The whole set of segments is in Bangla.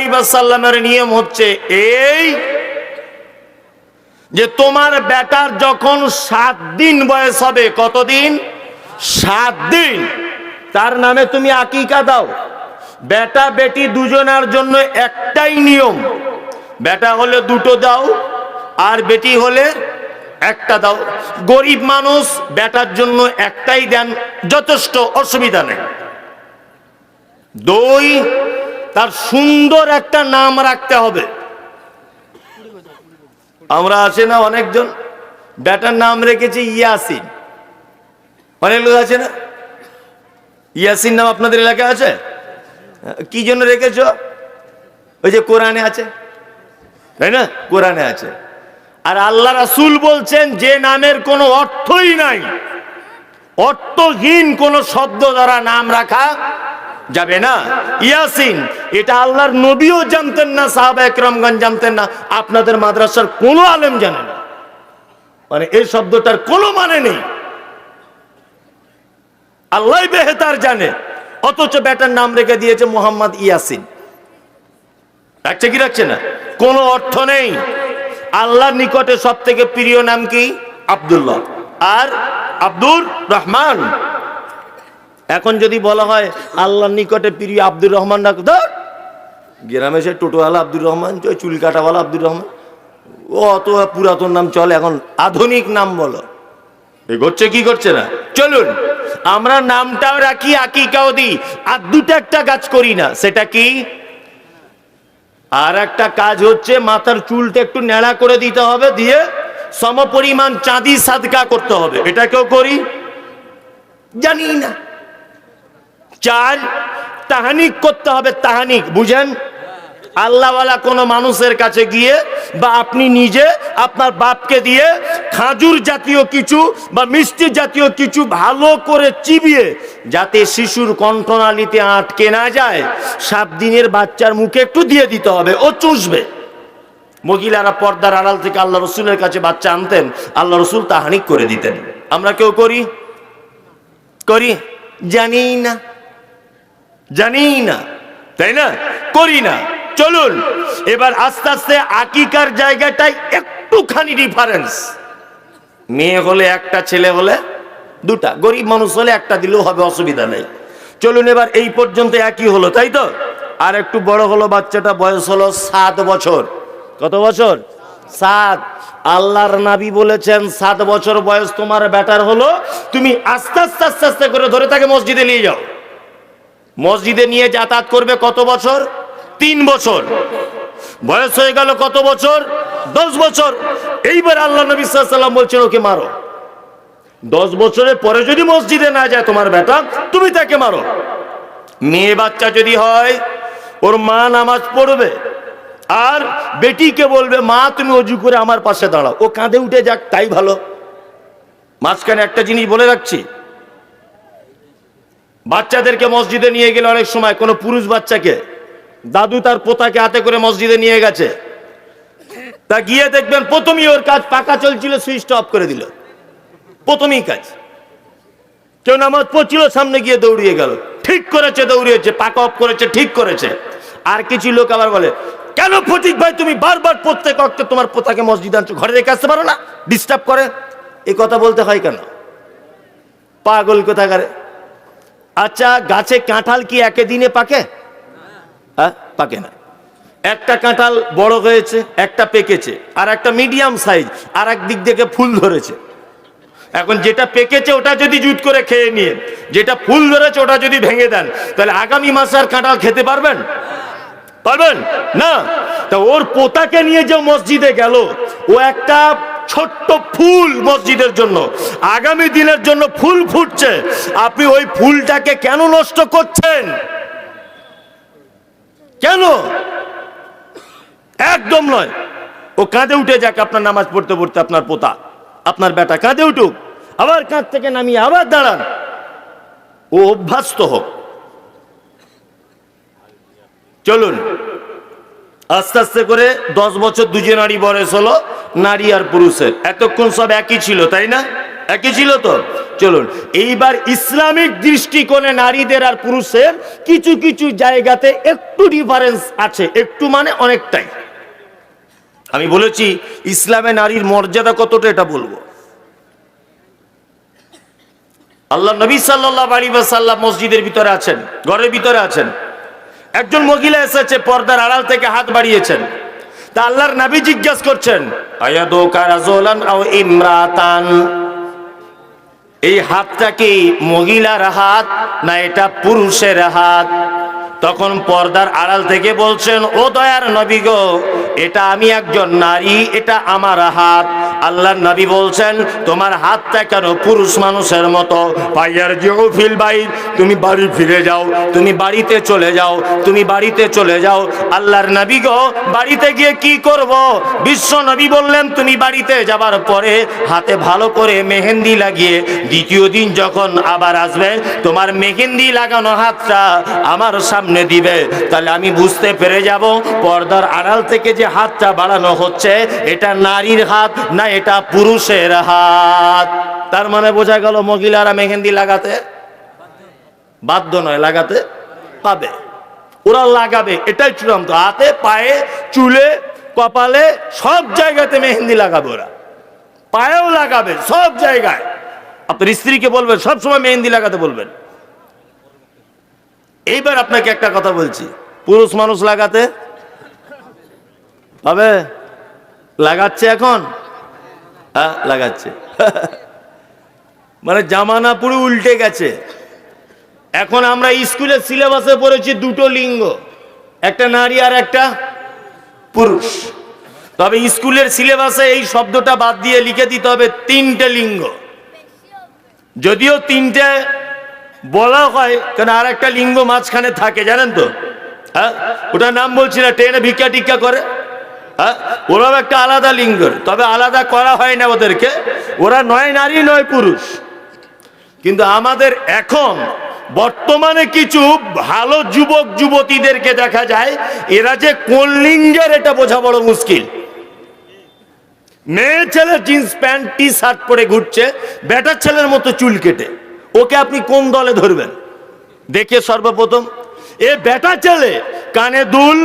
আলাইহি ওয়াসাল্লামের নিয়ম হচ্ছে এই যে তোমার বেটার যখন 7 দিন বয়স হবে, কতদিন? 7 দিন, তার নামে তুমি আকিকা দাও। বেটা বেটি দুজনের জন্য একটাই নিয়ম, বেটা হলে 2টো দাও আর বেটি হলে 1টা দাও। গরিব মানুষ বেটার জন্য একটাই দেন, যথেষ্ট, অসুবিধা নেই। 2, তার সুন্দর একটা নাম রাখতে হবে। আমরা আছে না অনেকজন বেটার নাম রেখেছে ইয়াসিন, অনেক লোক আছে না ইয়াসিন নাম, আপনাদের এলাকায় আছে? কি জন্য রেখেছ? ওই যে কোরআনে আছে, তাই না? কোরআনে আছে। আর আল্লাহ রাসূল বলছেন যে নামের কোনো অর্থই নাই, অর্থহীন কোন শব্দ দ্বারা নাম রাখা যাবে না। ইয়াসিন, এটা আল্লাহর নবীও জানতেন না, সাহাবা একরামগণ জানতেন না, আপনাদের মাদ্রাসার কোনো আলেম জানে না। মানে এই শব্দটার কোনো মানে নেই, আল্লাহ বেহতার জানে। অথচ বেটার নাম রেখে দিয়েছে মোহাম্মদ ইয়াসিন। রাখছে কি রাখছে না? কোনো অর্থ নেই। আল্লাহর নিকটে সব থেকে প্রিয় নাম কি? আব্দুল্লাহ আর আব্দুর রহমান। এখন যদি বলা হয় আল্লাহর নিকটে প্রিয় আব্দুর রহমান ডাক, ধর গ্রামে সে টোটোওয়ালা আব্দুর রহমান, চুল কাটাওয়ালা আব্দুর রহমান, ও অত পুরাতন নাম চলে, এখন আধুনিক নাম বলো। এ করছে কি করছে না? চলুন আমরা নামটাও রাখি, আকিকাও দিই, আর 2টা একটা কাজ করি না। সেটা কি? আর একটা কাজ হচ্ছে মাথার চুলটা একটু ন্যাড়া করে দিতে হবে, দিয়ে সমপরিমাণ চাঁদি সাদকা করতে হবে। এটা কেউ করি? জানি না। 4, তাহানিক করতে হবে। তাহানিক বুঝেন? আল্লাহওয়ালা কোনো মানুষের কাছে গিয়ে বা আপনি নিজে আপনার বাপকে দিয়ে খাজুর জাতীয় কিছু বা মিষ্টি জাতীয় কিছু ভালো করে চিবিয়ে, যাতে শিশুর কণ্ঠনালীতে আটকে না যায়, 7 দিনের বাচ্চার মুখে একটু দিয়ে দিতে হবে, ও চুষবে। মহিলারা পর্দার আড়াল থেকে আল্লাহ রসুলের কাছে বাচ্চা আনতেন, আল্লাহ রসুল তাহানিক করে দিতেন। আমরা কেউ করি? করি? জানি না, জানি না, তাই না? করি না। চলুন এবার আস্তে আস্তে আকিকার জায়গাটায় একটুখানি ডিফারেন্স। মেয়ে হলে 1টা, ছেলে হলে 2টা, গরিব মানুষ হলে 1টা দিলেও হবে, অসুবিধা নেই। চলুন এবার এই পর্যন্ত একই হলো, তাই তো? আর একটু বড় হলো বাচ্চাটা, বয়স হলো 7 বছর। কত বছর? 7। আল্লাহর নবী বলেছেন 7 বছর বয়স তোমার বেটার হলো, তুমি আস্তে আস্তে আস্তে আস্তে করে ধরে তাকে মসজিদে নিয়ে যাও। মসজিদে নিয়ে যাতায়াত করবে কত বছর? 3 বছর। বয়স হয়ে গেল কত বছর? 10 বছর। এইবার আল্লাহ নবী সাল্লাল্লাহু আলাইহি ওয়াসাল্লাম বলছেন ওকে মারো। 10 বছরের পরে যদি মসজিদে না যায় তোমার বেটা, তুমি তাকে মারো। মেয়ে বাচ্চা যদি হয়, ওর মা নামাজ পড়বে আর বেটিকে বলবে, মা তুমি ওযু করে আমার পাশে দাঁড়াও। ও কাঁধে উঠে যাক, তাই ভালো। মাঝখানে একটা জিনিস বলে রাখছি, বাচ্চাদেরকে মসজিদে নিয়ে গেলে অনেক সময় কোনো পুরুষ বাচ্চাকে দাদু তার পোতাকে হাতে করে মসজিদে নিয়ে গেছে, তা গিয়ে দেখবেন প্রথমেই ওর কাজ, পাকা চলছিল সুইচটা অফ করে দিল, প্রথমেই কাজ। কেউ নামাজ পড়ছিল, সামনে গিয়ে দৌড়িয়ে গেল, ঠিক করেছে, দৌড়িয়েছে, পাকা অফ করেছে, ঠিক করেছে। আর কিছু লোক আবার বলে, কেন ফটিক ভাই তুমি বারবার প্রত্যেক ওয়াক্তে তোমার পোতাকে মসজিদে আনছো, ঘরে রেখে আসতে পারো না? ডিস্টার্ব করে। এই কথা বলতে হয় কেন? পাগল কোথাকারে। আচ্ছা, গাছে কাঁঠাল কি একদিনে পাকে? হ্যাঁ, পাকে না। একটা কাঁঠাল বড় হয়েছে, একটা পেকেছে, আর একটা মিডিয়াম সাইজ, আর এক দিক থেকে ফুল ধরেছে। এখন যেটা পেকেছে ওটা যদি জুট করে খেয়ে নিয়ে, যেটা ফুল ধরেছে ওটা যদি ভেঙে দেন, তাহলে আগামী মাসে আর কাঁঠাল খেতে পারবেন? পারবেন না। তা ওর পোতাকে নিয়ে যে মসজিদে গেল, ও একটা ছোট্ট ফুল মসজিদের জন্য, আগামী দিনের জন্য ফুল ফুটছে, আপনি ওই ফুলটাকে কেন নষ্ট করছেন? কেন? একদম নয়। ও কাঁধে উঠে যাক, আপনার নামাজ পড়তে পড়তে আপনার পোতা, আপনার বেটা কাঁধে উঠুক, আবার কাঁধ থেকে নামিয়ে আবার দাঁড়ান, ও অভ্যস্ত হোক। চলুন আস্তে আস্তে করে 10 বছর দুজনারই বয়স হলো, নারী আর পুরুষের। এতক্ষণ সব একই ছিল, তাই না? একই ছিল তো। চলুন এইবার ইসলামিক দৃষ্টিকোণে নারীদের আর পুরুষের কিছু কিছু জায়গাতে একটু ডিফারেন্স আছে, একটু মানে অনেকটাই। আমি বলেছি ইসলামে নারীর মর্যাদা কতটা এটা বলবো। আল্লাহ নবী সাল্লাল্লাহু আলাইহি ওয়াসাল্লাম মসজিদের ভিতরে আছেন, ঘরের ভিতরে আছেন, একজন মহিলা এসেছে, পর্দার আড়াল থেকে হাত বাড়িয়েছেন। তা আল্লাহর নবী জিজ্ঞাসা করছেন, আয়াদুকা রাজুলান আও ইমরাতান, এই হাতটা কি মহিলার হাত না এটা পুরুষের হাত? তখন পর্দার আড়াল থেকে বলছেন, ও দয়ার নবী গো, এটা আমি একজন নারী, এটা আমার হাত। আল্লাহর নবী বলছেন, তোমার হাতটা কেন পুরুষ মানুষের মতো? পাইয়ার জিউ ফিল বাইত, তুমি বাড়ি ফিরে যাও, তুমি বাড়িতে চলে যাও, তুমি বাড়িতে চলে যাও। আল্লাহর নবী গো, বাড়িতে গিয়ে কি করব? বিশ্ব নবী বললেন, তুমি বাড়িতে যাবার পরে হাতে ভালো করে মেহেন্দি লাগিয়ে দ্বিতীয় দিন যখন আবার আসবে, তোমার মেহেন্দি লাগানো হাতটা আমার সামনে দিবে। তাহলে আমি বুঝতে পেরে যাব পর্দার আড়াল থেকে যে হাতটা বাড়ানো হচ্ছে এটা নারীর হাত না এটা পুরুষের হাত। তার মানে বোঝা গেল মহিলারা মেহেন্দি লাগাতে বাধ্য নয়, লাগাতে পাবে, ওরা লাগাবে, এটাই চূড়ান্ত। হাতে, পায়ে, চুলে, কপালে সব জায়গাতে মেহেন্দি লাগাবে, ওরা পায়েও লাগাবে, সব জায়গায়। আপনার স্ত্রীকে বলবেন সবসময় মেহেন্দি লাগাতে বলবেন। এইবার আপনাকে একটা কথা বলছি, পুরুষ মানুষ লাগাতে হবে? লাগাচ্ছে এখন? হ্যাঁ লাগাচ্ছে। মানে জামানা পুরো উল্টে গেছে। এখন আমরা স্কুলের সিলেবাসে পড়েছি দুটো লিঙ্গ, একটা নারী আর একটা পুরুষ। তবে স্কুলের সিলেবাসে এই শব্দটা বাদ দিয়ে লিখে দিতে হবে তিনটে লিঙ্গ। যদিও তিনটে বলা হয়, কেন আর একটা লিঙ্গ মাঝখানে থাকে জানেন তো? হ্যাঁ, ওটার নাম বলছি না, ট্রেনে ভিক্ষা টিক্ষা করে, হ্যাঁ, ওরাও একটা আলাদা লিঙ্গ, তবে আলাদা করা হয় না ওদেরকে, ওরা নয় নারী নয় পুরুষ। কিন্তু আমাদের এখন বর্তমানে কিছু ভালো যুবক যুবতীদেরকে দেখা যায় এরা যে কোন লিঙ্গের এটা বোঝা বড় মুশকিল। মেয়ে ছেলে জিন্স প্যান্ট টি শার্ট পরে ঘুরছে, বেটার ছেলের মতো চুল কেটে, ওকে আপনি কোন দলে ধরবেন? দেখে সর্বপ্রথম এ বেটা ছেলে কানে দুল,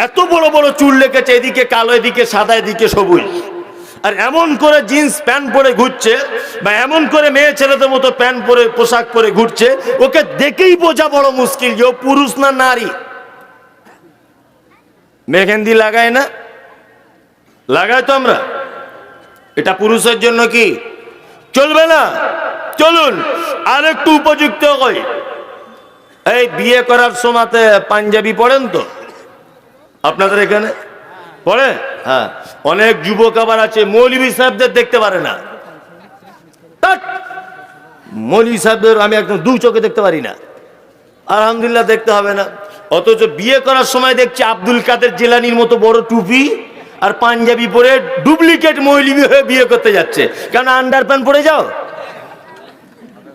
এত বড় বড় চুল রেখেছে, এদিকে কালো, এদিকে সাদা, এদিকে সবুজ, আর এমন করে জিন্স প্যান্ট পরে ঘুরছে, বা এমন করে মেয়ে ছেলেদের মতো প্যান্ট পরে পোশাক পরে ঘুরছে, ওকে দেখেই বোঝা বড় মুশকিল যে ও পুরুষ না নারী। মেহেন্দি লাগায় না? লাগাই তো আমরা। এটা পুরুষের জন্য কি চলবে না? চলুন আর একটু উপযুক্ত হই। এই বিয়ে করার সময়তে পাঞ্জাবি পড়েন তো আপনাদের এখানে? পড়ে? হ্যাঁ, অনেক যুবক আবার আছে মৌলভী সাহেবদের দেখতে পারে না। মৌলভী সাহেবদের আমি একদম দু চোখে দেখতে পারি না, আলহামদুলিল্লাহ দেখতে হবে না। অথচ বিয়ে করার সময় দেখছি আব্দুল কাদের জিলানির মতো বড় টুপি আর পাঞ্জাবি পরে ডুপ্লিকেট মৌলভী হয়ে বিয়ে করতে যাচ্ছে। কেন আন্ডার প্যান্ট পরে যাও?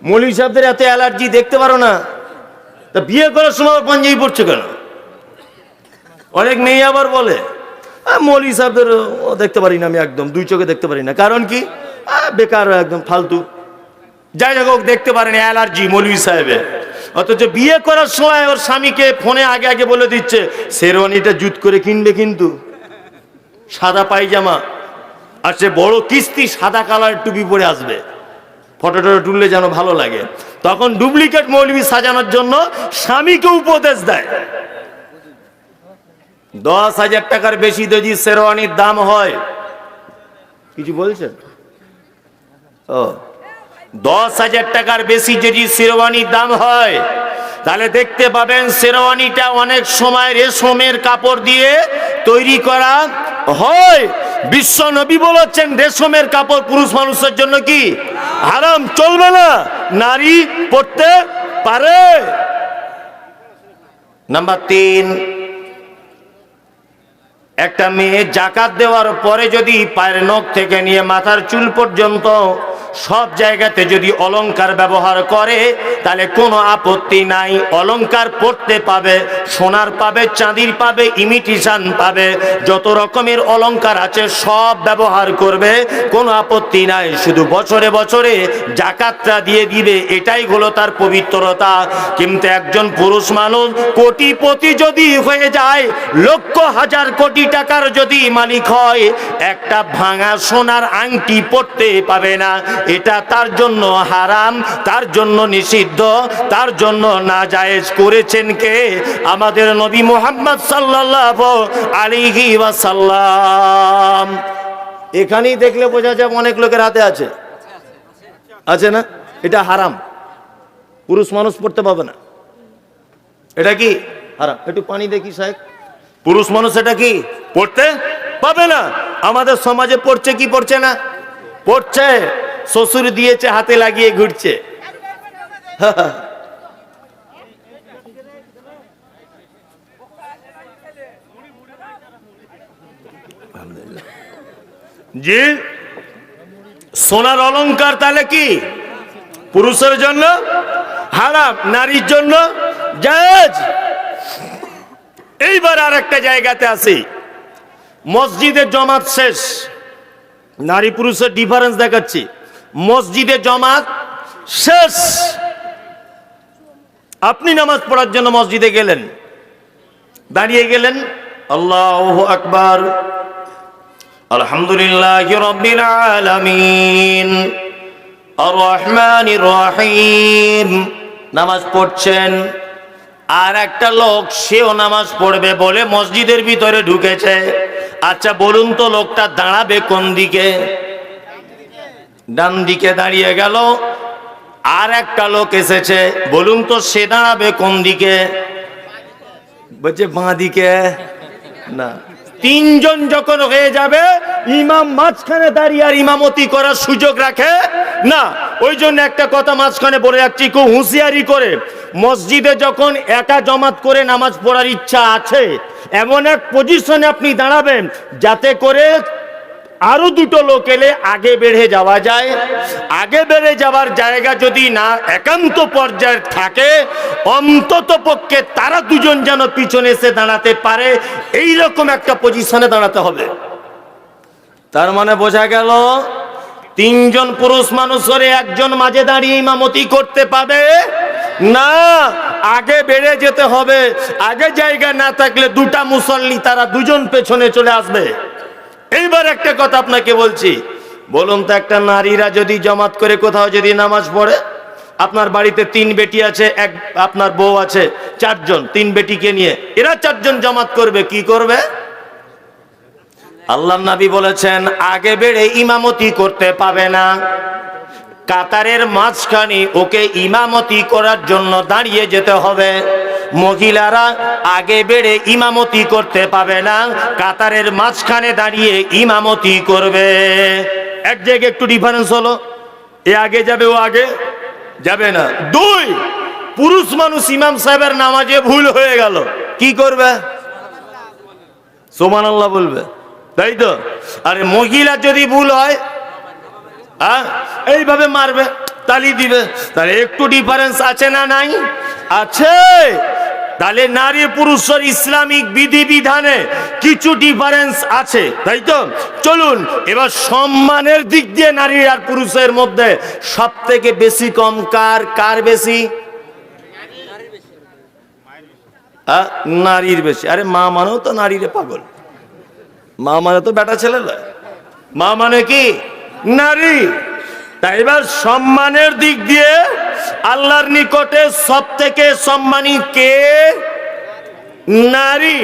মৌলভী সাহেবদের এত অ্যালার্জি, দেখতে পারো না? তা বিয়ে করার সময় পাঞ্জাবি পড়ছে কেন? অনেক মেয়ে আবার বলে মৌলভী সাহেবদের দেখতে পারি না, আমি একদম দুই চোখে দেখতে পারি না। কারণ কি? বেকার, একদম ফালতু। যাই হোক, দেখতে পারেন, অ্যালার্জি মৌলভী সাহেবের। অথচ বিয়ে করার সময় ওর স্বামীকে ফোনে আগে আগে বলে দিচ্ছে শেরওয়ানিটা জুত করে কিনবে, কিন্তু সাদা পায়জামা আর সে বড় কিস্তি সাদা কালার টুপি পরে আসবে, ফটো তুললে যেন ভালো লাগে। তখন ডুপ্লিকেট মৌলভী সাজানোর জন্য স্বামীকে উপদেশ দেয়। 10,000 টাকার বেশি যদি শেরওয়ানির দাম হয়, কিছু বলছেন? ও, 10,000 টাকার বেশি যদি শেরওয়ানির দাম হয়, তাহলে দেখতে পাবেন শেরওয়ানিটা অনেক সময় রেশমের কাপড় দিয়ে তৈরি করা হয়। বিশ্ব নবী বলেছেন রেশমের কাপড় পুরুষ মানুষের জন্য কি হারাম, চলবে না, নারী পরতে পারে। নাম্বার 3, একটা মেয়ে জাকাত দেওয়ার পরে যদি পায়ের নখ থেকে নিয়ে মাথার চুল পর্যন্ত সব জায়গাতে যদি অলংকার ব্যবহার করে তাহলে কোনো আপত্তি নাই। অলংকার পড়তে পাবে, সোনার পাবে, চাঁদির পাবে, ইমিটেশন পাবে, যত রকমের অলংকার আছে সব ব্যবহার করবে, কোনো আপত্তি নাই। শুধু বছরে বছরে জাকাতটা দিয়ে দিবে, এটাই হলো তার পবিত্রতা। কিন্তু একজন পুরুষ মানুষ কোটিপতি যদি হয়ে যায়, লক্ষ হাজার কোটি টাকার যদি মালিক হয়, একটা ভাঙা সোনার আংটি পড়তে পাবে না। এটা তার জন্য হারাম, তার জন্য নিষিদ্ধ, তার জন্য নাজায়েজ করেছেন কে? আমাদের নবী মুহাম্মদ সাল্লাল্লাহু আলাইহি ওয়াসাল্লাম। এখানেই দেখলে বোঝা যায় অনেক লোকের হাতে আছে, আছে না? এটা হারাম, পুরুষ মানুষ পড়তে পাবে না। এটা কি হারাম? একটু পানি দেখি সাহেব। পুরুষ মানুষ এটা কি পড়তে পাবে না। আমাদের সমাজে পড়ছে কি পড়ছে না? পড়ছে, শ্বশুর দিয়েছে হাতে লাগিয়ে ঘুরছে। জি, সোনার অলংকার তাহলে কি পুরুষের জন্য হারাম, নারীর জন্য জায়েজ। এইবার আর একটা জায়গাতে আসি, মসজিদে জমাত শেষ, নারী পুরুষের ডিফারেন্স দেখাচ্ছি। মসজিদে জমাত শেষ, আপনি নামাজ পড়ার জন্য মসজিদে গেলেন, দাঁড়িয়ে গেলেন, আল্লাহু আকবার, আলহামদুলিল্লাহি রাব্বিল আলামিন, আর রহমানির রহিম, নামাজ পড়ছেন। আর একটা লোক সেও নামাজ পড়বে বলে মসজিদের ভিতরে ঢুকেছে। আচ্ছা বলুন তো, লোকটা দাঁড়াবে কোন দিকে? ডান দিকে দাঁড়িয়ে গেল। আর একটা লোক এসেছে, বলুন তো সে দাঁড়াবে কোন দিকে? বলছে বাঁ দিকে। না, তিনজন যখন হয়ে যাবে, ইমাম মাঝখানে দাঁড়িয়ে আর ইমামতি করার সুযোগ রাখে না। ওই জন্য একটা কথা মাঝখানে বলে রাখছি, খুব হুঁশিয়ারি করে, মসজিদে যখন একা জমাত করে নামাজ পড়ার ইচ্ছা আছে, এমন এক পজিশনে আপনি দাঁড়াবেন যাতে করে আরো দুটো লোক এলে আগে বেড়ে যাওয়া যায়। আগে বেড়ে যাওয়ার জায়গা যদি না একান্ত পর্যায়ে থাকে, অন্তত পক্ষে তারা দুজন যেন পিছনে এসে দাঁড়াতে পারে, এই রকম একটা পজিশনে দাঁড়াতে হবে। তার মানে বোঝা গেল, তিনজন পুরুষ মানুষ করে একজন মাঝে দাঁড়িয়ে ইমামতি করতে পাবে না, আগে বেড়ে যেতে হবে। আগে জায়গা না থাকলে দুটা মুসল্লি তারা দুজন পেছনে চলে আসবে। এইবার একটা কথা আপনাকে বলছি, বলুন তো, একটা নারীরা যদি জমাত করে কোথাও যদি নামাজ পড়ে, আপনার বাড়িতে 3 বেটি আছে, আপনার বউ আছে, 4 জন, 3 বেটিকে নিয়ে এরা 4 জন জমাত করবে, কি করবে? আল্লাহর নবী বলেছেন আগে বেড়ে ইমামতি করতে পাবে না। কাতারের মাঝখানে ওকে ইমামতি করার জন্য দাঁড়িয়ে যেতে হবে। মহিলারা আগে বেড়ে ইমামতি করতে পাবে না, কাতারের মাঝখানে দাঁড়িয়ে ইমামতি করবে। এক জায়গায় একটু ডিফারেন্স হলো, এ আগে যাবে, ও আগে যাবে না। 2, পুরুষ মানুষ ইমাম সাহেবের নামাজে ভুল হয়ে গেল, কি করবে? সুবহানাল্লাহ বলবে, তাই তো? আরে মহিলা যদি ভুল হয়, এইভাবে মারবে, তালি দিবে। তাহলে একটু ডিফারেন্স আছে না নাই? আছে। তাহলে নারী পুরুষের ইসলামিক বিধিবিধানে কিছু ডিফারেন্স আছে, তাই তো? চলুন এবার সম্মানের দিক দিয়ে নারী আর পুরুষের মধ্যে সব থেকে বেশি কম কার বেশি? নারীর বেশি। আরে মা মানেও তো নারীরে পাগল, মা মানে তো বেটা ছেলে নয়, মা মানে কি নারী। তাই এবার সম্মানের দিক দিয়ে আল্লাহর নিকটে সব থেকে সম্মানী কে? নারী।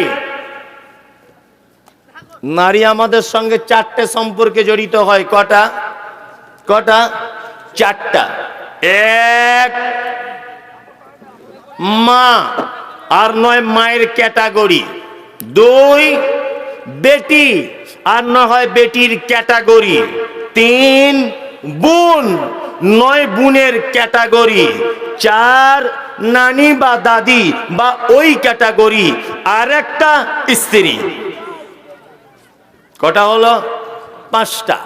নারী আমাদের সঙ্গে 4টে সম্পর্কে জড়িত হয়। কটা? 4টা। 1, মা, আর নয় মায়ের ক্যাটাগরি। 2, বেটি, আর না হয় বেটির ক্যাটাগরি। 3, বোন, নয় বোনের ক্যাটাগরি। 4, নানি বা দাদি বা ওই ক্যাটাগরি। আর একটা স্ত্রী। কটা হলো? 5টা।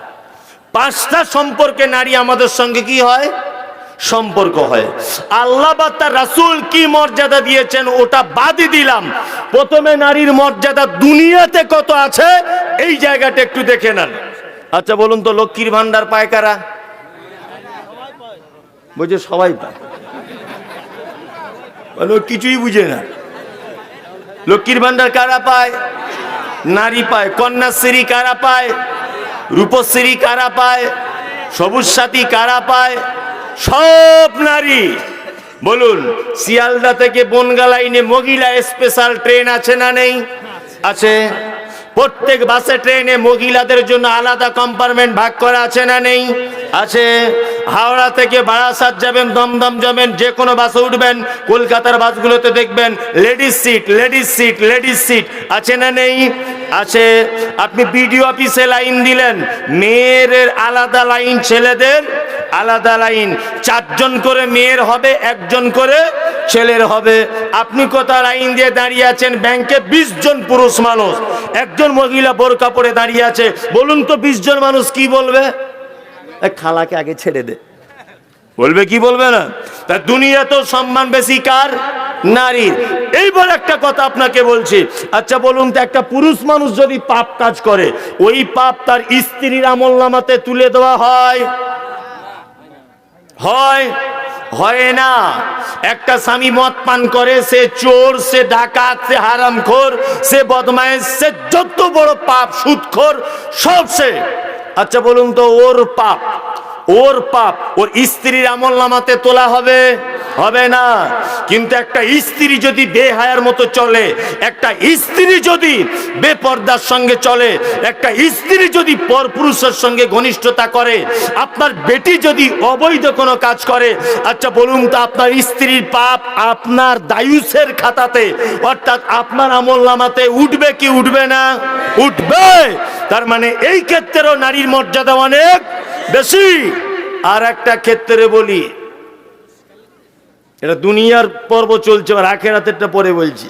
5টা সম্পর্কে নারী আমাদের সঙ্গে কি হয়, সম্পর্ক হয়। আল্লাহ বা তার রাসূল কি মর্যাদা দিয়েছেন ওটা বাদই দিলাম, প্রথমে নারীর মর্যাদা দুনিয়াতে কত আছে এই জায়গাটা একটু দেখে নেন। আচ্ছা বলুন তো, লক্ষ্মীর ভান্ডার পায় কারা? বুঝে সবাই পায়, কিছুই বুঝে না। লক্ষ্মীর ভান্ডার কারা পায়? নারী পায়। কন্যাশ্রী কারা পায়? রূপশ্রী কারা পায়? সবুজ সাথী কারা পায়? সব নারী। বলুন, শিয়ালদা থেকে বনগা লাইনে মহিলা স্পেশাল ট্রেন আছে না নেই? আছে। প্রত্যেক বাসে ট্রেনে মহিলাদের জন্য আলাদা কম্পার্টমেন্ট ভাগ করা আছে না নেই? আছে। হাওড়া থেকে বারাসাত যাবেন, দমদম যাবেন, যে কোনো বাসে উঠবেন, কলকাতার বাসগুলোতে দেখবেন ladies seat, ladies seat, ladies seat আছে না নেই? আছে। আপনি বিডিও অফিসে লাইন দিলেন, মেয়ের আলাদা লাইন, ছেলেদের আলাদা লাইন। 4 জন করে মেয়ের হবে, 1 জন করে ছেলের হবে। আপনি কোথাও লাইন দিয়ে দাঁড়িয়ে আছেন, ব্যাংকে 20 জন পুরুষ মানুষ, 1 জন মহিলা বোরকা পরে দাঁড়িয়ে আছে। বলুন তো 20 জন মানুষ কি বলবে? খালাকে আগে ছেড়ে দে, বলবে কি বলবে না? তা দুনিয়াতেও সম্মান বেশি কার? নারীর। এইবার একটা কথা আপনাকে বলছি, আচ্ছা বলুন তো, একটা পুরুষ মানুষ যদি পাপ কাজ করে, ওই পাপ তার স্ত্রীর আমলনামাতে তুলে দেওয়া হয়? হয়? হয় না। একটা স্বামী মদ পান করে, সে চোর, সে ডাকাত, সে হারামখোর, সে বদমাইশ, সে যত বড় পাপ, সুদখোর, সব সে। আচ্ছা বলুন তো, ওর পাপ ওর স্ত্রীর আমলনামাতে তোলা হবে? হবে না। কিন্তু একটা স্ত্রী যদি বেহায়ার মতো চলে, একটা স্ত্রী যদি বেপর্দার সঙ্গে চলে, একটা স্ত্রী যদি পরপুরুষের সঙ্গে ঘনিষ্ঠতা করে, আপনার বেটি যদি অবৈধ কোনো কাজ করে, আচ্ছা বলুন তো, আপনার স্ত্রীর পাপ আপনার দায়ুসের খাতাতে, অর্থাৎ আপনার আমলনামাতে উঠবে কি উঠবে না? উঠবে। তার মানে এই ক্ষেত্রেও নারীর মর্যাদা অনেক বেশি। আর একটা ক্ষেত্রে বলি, এটা দুনিয়ার পর্ব চলছে, আর আখেরাতেরটা পরে বলছি।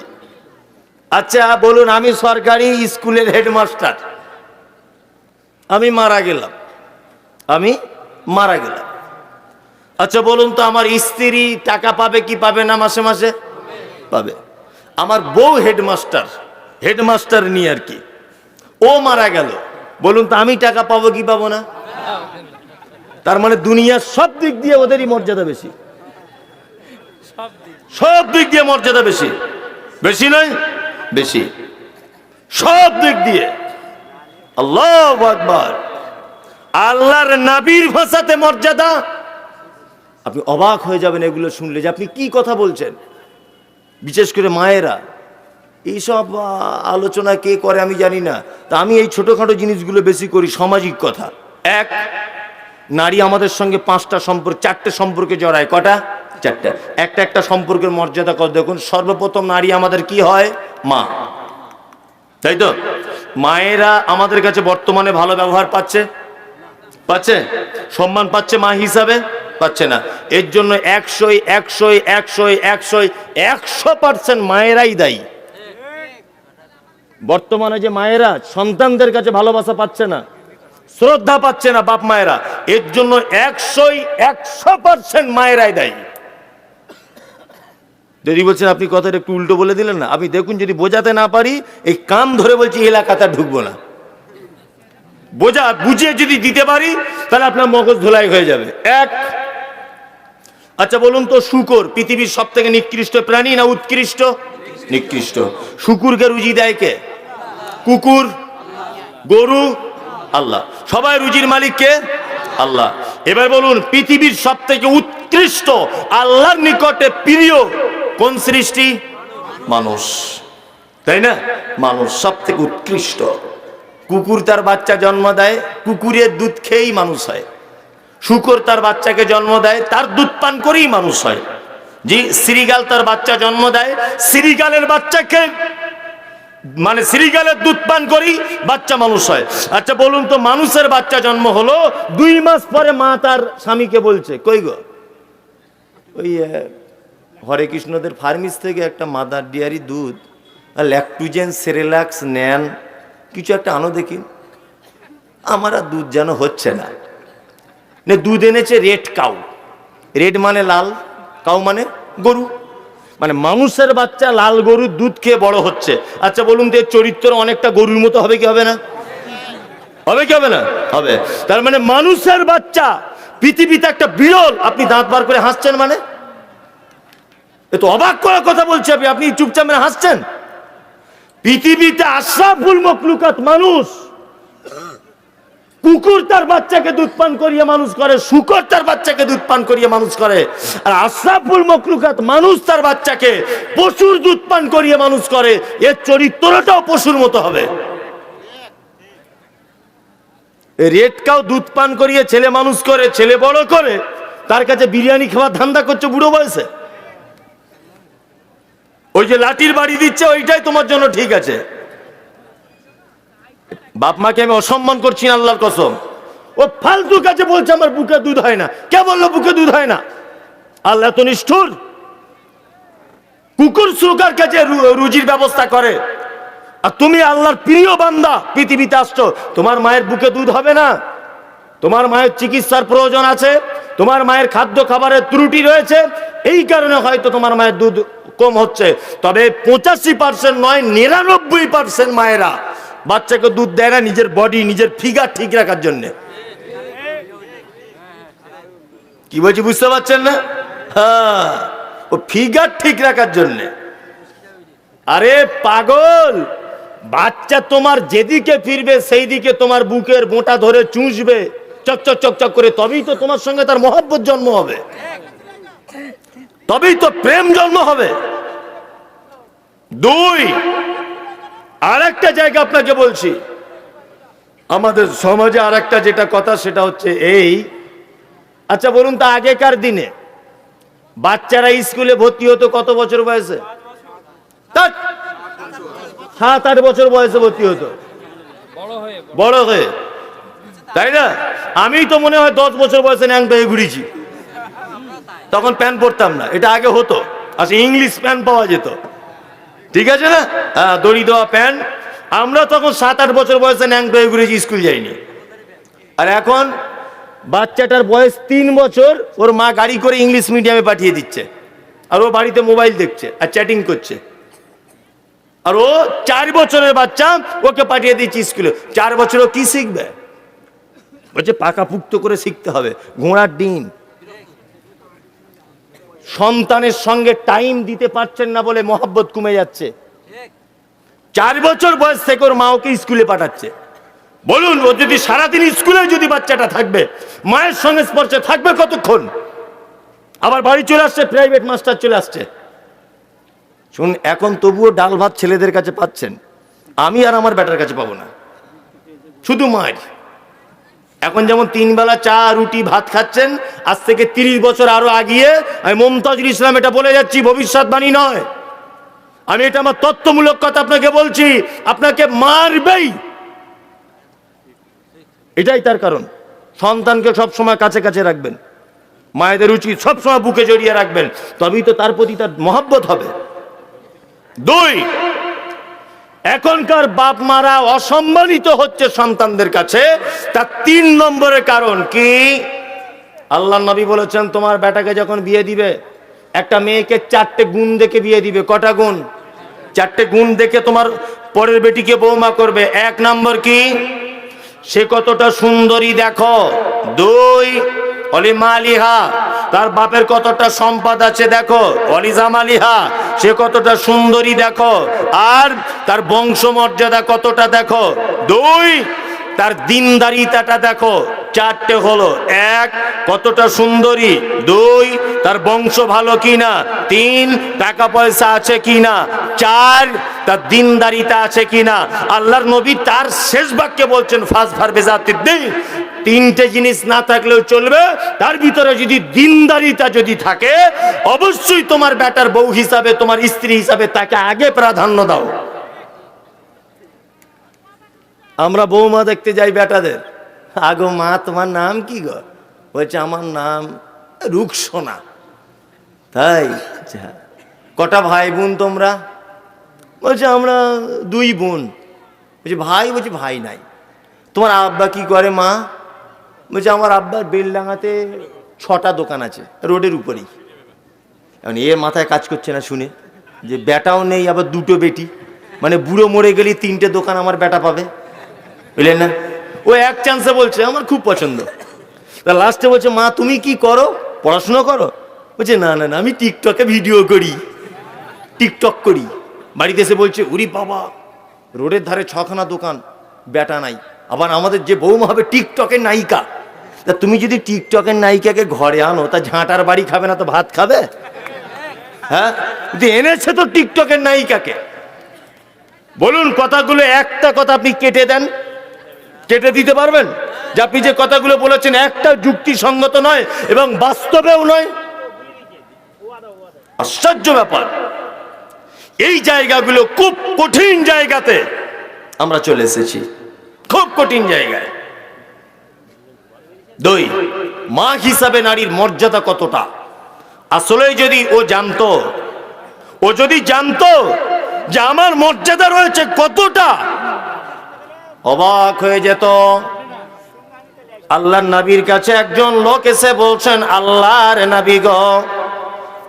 আচ্ছা বলুন, আমি সরকারি স্কুলের হেডমাস্টার, আমি মারা গেলাম। আচ্ছা বলুন তো, আমার স্ত্রী টাকা পাবে কি পাবে না? মাসে মাসে পাবে। আমার বউ হেডমাস্টার নিয়ে আর কি, ও মারা গেল, বলুন তো আমি টাকা পাবো কি পাবো না? তার মানে দুনিয়ার সব দিক দিয়ে ওদেরই মর্যাদা বেশি, সব দিক দিয়ে মর্যাদা বেশি। বেশি নয়, বেশি, সব দিক দিয়ে। আল্লাহু আকবার। আল্লাহর নবীর ভাষাতে মর্যাদা, আপনি অবাক হয়ে যাবেন এগুলো শুনলে, যে আপনি কি কথা বলছেন। বিশেষ করে মায়েরা এইসব আলোচনা কে করে আমি জানি না, তা আমি এই ছোটখাটো জিনিসগুলো বেশি করি। সামাজিক কথা, এক, নারী আমাদের সঙ্গে 5টা সম্পর্ক, 4টে সম্পর্কে জড়ায়। কটা? 4টা। একটা সম্পর্কের মর্যাদা কত দেখুন। সর্বপ্রথম নারী আমাদের কি হয়? মা, তাই তো? মায়েরা আমাদের কাছে বর্তমানে ভালো ব্যবহার পাচ্ছে? সম্মান পাচ্ছে মা হিসাবে? পাচ্ছে না। এর জন্য 100% মায়েরাই দায়ী। বর্তমানে যে মায়েরা সন্তানদের কাছে ভালোবাসা পাচ্ছে না, শ্রদ্ধা পাচ্ছে না বাপ মায়েরা, এর জন্য 100% মায়েরাই দায়ী। যদি বলছেন আপনি কথাটা একটু উল্টো বলে দিলেন না, আপনি দেখুন, যদি বোঝাতে না পারি এই কান ধরে বলছি এলাকাতে ঢুকবো না। বুঝিয়ে যদি দিতে পারি তাহলে আপনার মগজ ধোলাই হয়ে যাবে। এক, আচ্ছা বলুন তো, শূকর পৃথিবীর সব থেকে নিকৃষ্ট প্রাণী না উৎকৃষ্ট? নিকৃষ্ট। শূকরকে রুজি দেয় কে? কুকুর, গরু, আল্লাহ। সবাই রুজির মালিক কে? আল্লাহ। এবার বলুন, পৃথিবীর সব থেকে উৎকৃষ্ট, আল্লাহর নিকটে প্রিয় কোন সৃষ্টি? মানুষ, তাই না? মানুষ সব থেকে উৎকৃষ্ট। কুকুর তার বাচ্চা জন্ম দেয়, কুকুরের দুধ খেয়েই মানুষ হয়। শূকর তার বাচ্চাকে জন্ম দেয়, তার দুধ পান করেই মানুষ হয়। জি, শ্রীগাল তার বাচ্চা জন্ম দেয়, শ্রীগালের বাচ্চাকে, মানে শ্রীগালের দুধ পান করেই বাচ্চা মানুষ হয়। আচ্ছা বলুন তো, মানুষের বাচ্চা জন্ম হলো, 2 মাস পরে মা তার স্বামীকে বলছে, কই গো, ওই হরে কৃষ্ণদের ফার্মিস থেকে একটা মাদার ডেয়ারি দুধ আর ল্যাকটোজেন সেরেলাক্স নেন, কিছু একটা আনো দেখি, আমার আর দুধ যেন হচ্ছে না। না দুধ এনেছে রেড কাউ, রেড মানে লাল, কাউ মানে গরু, মানে মানুষের বাচ্চা লাল গরুর দুধ খেয়ে বড় হচ্ছে। আচ্ছা বলুন তো এর চরিত্র অনেকটা গরুর মতো হবে কি হবে না? হবে কি হবে না? হবে। তার মানে মানুষের বাচ্চা পৃথিবীতে একটা বিরল। আপনি দাঁত বার করে হাসছেন মানে এ তো অবাক করার কথা বলছি, আপনি চুপচাপ মানে হাসছেন। পৃথিবীতে আশরাফুল মখলুকাত মানুষ। কুকুর তার বাচ্চাকে দুধ পান করিয়ে মানুষ করে, শূকর তার বাচ্চাকে দুধ পান করিয়ে মানুষ করে, আর আশরাফুল মখলুকাত মানুষ তার বাচ্চাকে পশুর দুধ পান করিয়ে মানুষ করে। এর চরিত্রটাও পশুর মতো হবে। রেড কাউ দুধ পান করিয়ে ছেলে মানুষ করে, ছেলে বড় করে, তার কাছে বিরিয়ানি খাওয়ার ধান্দা করছে বুড়ো বয়সে। ওই যে লাঠির বাড়ি দিচ্ছে ওইটাই তোমার জন্য ঠিক আছে। বাপ মাকে আমি অসম্মান করছি না, আল্লাহর কসম। ও ফালতু কাছে বলছে আমার বুকে দুধ হয় না। কে বললো বুকে দুধ হয় না? আল্লাহ তো নিষ্ঠুর। কুকুর শুকার কাছে রুজির ব্যবস্থা করে, আর তুমি আল্লাহর প্রিয় বান্দা পৃথিবীতে আসছো, তোমার মায়ের বুকে দুধ হবে না? তোমার মায়ের চিকিৎসার প্রয়োজন আছে, তোমার মায়ের খাদ্য খাবারের ত্রুটি রয়েছে, এই কারণে হয়তো তোমার মায়ের দুধ কম হচ্ছে। তবে 85% নয়, 99% মায়েরা বাচ্চাকে দুধ দেয় না নিজের বডি, নিজের ফিগার ঠিক রাখার জন্য। কি বলছি বুঝতে পারছেন না? হ্যাঁ, ও ফিগার ঠিক রাখার জন্য। আরে পাগল, বাচ্চা তোমার যেদিকে ফিরবে সেই দিকে তোমার বুকের বোঁটা ধরে চুষবে চকচক চকচক করে, তবেই তো তোমার সঙ্গে তার মহব্বত জন্ম হবে, তবেই তো প্রেম জন্ম হবে। দুই, আরেকটা জায়গা আপনাকে বলছি, আমাদের সমাজে আরেকটা যেটা কথা সেটা হচ্ছে এই, আচ্ছা বলুন তো আগেকার দিনে বাচ্চারা স্কুলে ভর্তি হতো কত বছর বয়সে? 7-8 বছর বয়সে ভর্তি হতো, বড় হয়ে, তাই না? আমি তো মনে হয় 10 বছর বয়সে ন্যাংটা হয়ে ঘুরেছি, তখন প্যান্ট পরতাম না, এটা আগে হতো। আচ্ছা ইংলিশ প্যান্ট পাওয়া যেত, ঠিক আছে না? হ্যাঁ, দড়ি দেওয়া প্যান্ট। আমরা তখন 7-8 বছর বয়সে ন্যাংটা হয়ে ঘুরেছি, স্কুল যাইনি। আর এখন বাচ্চাটার বয়স 3 বছর, ওর মা গাড়ি করে ইংলিশ মিডিয়ামে পাঠিয়ে দিচ্ছে, আর ও বাড়িতে মোবাইল দেখছে আর চ্যাটিং করছে। আর ও 4 বছরের বাচ্চা, ওকে পাঠিয়ে দিচ্ছে স্কুলে। 4 বছরও কি শিখবে? বলছে পাকাপুক্ত করে শিখতে হবে, ঘোড়ার ডিম। সন্তানের সঙ্গে টাইম দিতে পারছেন না বলে মহব্বত কমে যাচ্ছে। 4 বছর বয়স থেকে ওর মা ওকে স্কুলে পাঠাচ্ছে। বলুন, ও যদি সারাদিন স্কুলে যদি বাচ্চাটা থাকবে, মায়ের সঙ্গে স্পর্শে থাকবে কতক্ষণ? আবার বাড়ি চলে আসছে, প্রাইভেট মাস্টার চলে আসছে। শুন, এখন তবুও ডাল ভাত ছেলেদের কাছে পাচ্ছেন, আমি আর আমার বেটার কাছে পাবো না, শুধু মায়ের। এখন যেমন 3 বেলা চা রুটি ভাত খাচ্ছেন, আজ থেকে 30 বছর আরো আগিয়ে, আমি মুমতাজুল ইসলাম এটা বলে যাচ্ছি, ভবিষ্যৎবাণী নয়, আমি এটা আমার তথ্যমূলক কথা আপনাকে বলছি, আপনাকে মারবেই। এটাই তার কারণ। সন্তানকে সবসময় কাছে কাছে রাখবেন, মায়েদের উচিত সবসময় বুকে জড়িয়ে রাখবেন, তবেই তো তার প্রতি তার মহব্বত হবে। 2, এখনকার বাপ মারা অসম্মানিত হচ্ছে সন্তানদের কাছে, তার 3 নম্বরের কারণ কি? আল্লাহর নবী বলেছেন, তোমার বেটাকে যখন বিয়ে দিবে, একটা মেয়েকে 4টে গুণ দেখে বিয়ে দিবে। কটা গুণ? 4টে গুণ দেখে তোমার পরের বেটিকে বৌমা করবে। 1 নম্বর কি? সে কতটা সুন্দরী দেখো। 2, অলিমালিহা, তার বাপের কতটা সম্পদ আছে দেখো। অলিজামালিহা, সে কতটা সুন্দরী দেখো। আর তার বংশমর্যাদা কতটা দেখো। 2, তার দিনদারিতাটা দেখো। 4টে হলো। 1, কতটা সুন্দরী। 2, তার বংশ ভালো কিনা। 3, টাকা পয়সা আছে কিনা। 4, তার দিনদারিতা আছে কিনা। আল্লাহর নবী তার শেষ বাক্যে বলছেন, ফার্স্ট ভার্বে জাতিদ্দিন, 3টে জিনিস না থাকলেও চলবে, তার ভিতরে যদি দিনদারিতা যদি থাকে, অবশ্যই তোমার বেটার বউ হিসাবে, তোমার স্ত্রী হিসাবে তাকে আগে প্রাধান্য দাও। আমরা বৌমা দেখতে যাই বেটাদের, আগো মা তোমার নাম কি গো? বলছে আমার নাম রুকসোনা। তাই? কটা ভাই বোন তোমরা? বলছে আমরা 2 বোন। বলছে ভাই? বলছে ভাই নাই। তোমার আব্বা কি করে মা? বলছে আমার আব্বার বেলডাঙাতে 6টা দোকান আছে রোডের উপরেই। এখন এর মাথায় কাজ করছে না শুনে যে বেটাও নেই, আবার 2টো বেটি, মানে বুড়ো মরে গেলে 3টে দোকান আমার বেটা পাবে, বুঝলেন না? ও এক চান্সে বলছে আমার খুব পছন্দ। তা লাস্টে বলছে মা তুমি কি করো, পড়াশুনো করো? বলছে না না না, আমি টিকটকে ভিডিও করি, টিকটক করি। বাড়িতে এসে বলছে উরি বাবা, রোডের ধারে 6খানা দোকান, বেটা নাই, আবার আমাদের যে বৌমা হবে টিকটকের নায়িকা। তা তুমি যদি টিকটকের নায়িকাকে ঘরে আনো, তা ঝাঁটার বাড়ি খাবে না তো ভাত খাবে? হ্যাঁ, এনেছে তো টিকটকের নায়িকাকে। বলুন কথাগুলো একটা কথা আপনি কেটে দেন, কেটে দিতে পারবেন? যে আপনি যে কথাগুলো বলেছেন একটা যুক্তিসঙ্গত নয় এবং বাস্তবেও নয়। আশ্চর্য ব্যাপার। এই জায়গাগুলো খুব কঠিন জায়গাতে আমরা চলে এসেছি, খুব কঠিন জায়গায়। দুই, মা হিসাবে নারীর মর্যাদা কতটা, আসলে যদি ও জানতো, ও যদি জানতো যে আমার মর্যাদা রয়েছে কতটা, অবাক হয়ে যেত। আল্লাহর নবীর কাছে একজন লোক এসে বলছেন, আল্লাহর নবী গো,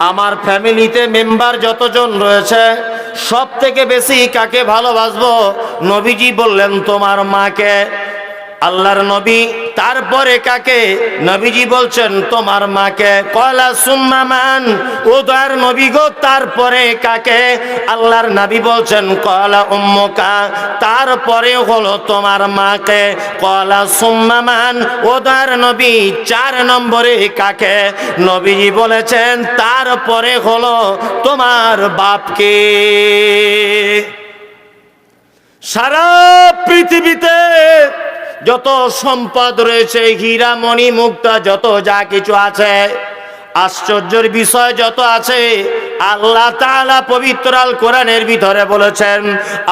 আমার ফ্যামিলিতে মেম্বার যতজন রয়েছে সব থেকে বেশি কাকে ভালোবাসবো? নবীজি বললেন তোমার মাকে। আল্লাহর নবী তারপরে কাকে? নবীজি বলছেন তোমার মাকে। কলা সুম্মা মান, ও দয়ার নবী গো তারপরে কাকে? আল্লাহর নবী বলছেন কলা উম্মুকা, তারপরে হলো তোমার মাকে। কলা সুম্মা মান, ও দয়ার নবী 4 নম্বরে কাকে? নবীজি বলেছেন তারপরে হলো তোমার বাপকে। সারা পৃথিবীতে যত সম্পদ রয়েছে, হীরা মণি মুক্তা যত যা কিছু আছে, আশ্চর্যের বিষয় যত আছে, আল্লাহ তাআলা পবিত্র আল কোরআনের ভিতরে বলেছেন